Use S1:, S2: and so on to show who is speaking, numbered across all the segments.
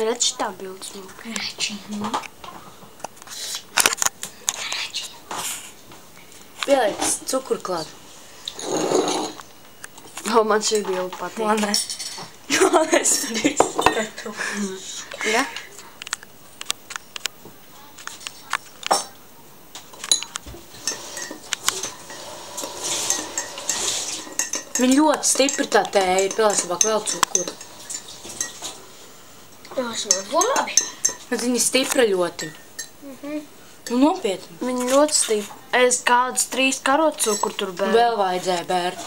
S1: Redz šitā bildes mūk.
S2: Pieliec cukuru klāt.
S1: O, man šī bilde patīk.
S2: Man ne. Man es drīkstu.
S1: Ja?
S2: Viņa ļoti stipri tā tēja, pielēc labāk vēl cukuru.
S1: Jā, es man labi.
S2: Bet viņa stipra ļoti. Nu, nopietni.
S1: Viņa ļoti stipri. Es kādus 3 karotu cukuru tur bēru.
S2: Vēl vajadzēja bērt.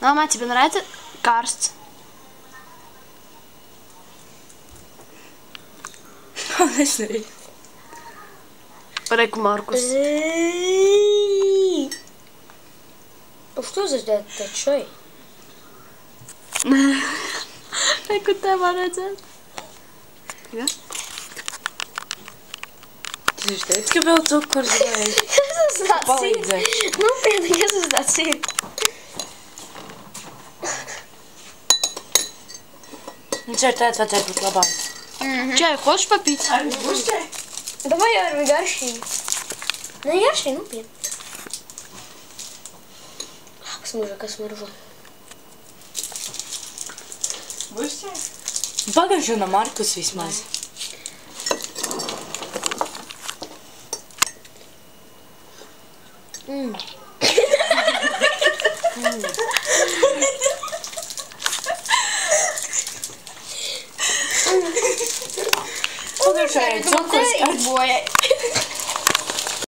S1: Nav mācība, un redzi, karsts.
S2: Es nerīju.
S1: Reku Markus.
S3: Что за это чай?
S1: Reku tev var redzēt. Ja?
S2: Tas viņš teica, ka vēl cukurs vajag.
S3: Kas tas
S2: Palīdzēs.
S3: Nu, piedod, kas tas ir?
S2: Viņš ir teica, vajadzēja būt labāk.
S1: Čai, хочешь попить?
S2: Arī būs čai?
S3: Давай я гарши. Ну, гарши, ну, пьет. Посмотри, как смержу.
S2: Būs čai? Pagaišu no Markus vismaz. Pagaišu cukurs.
S3: Boy.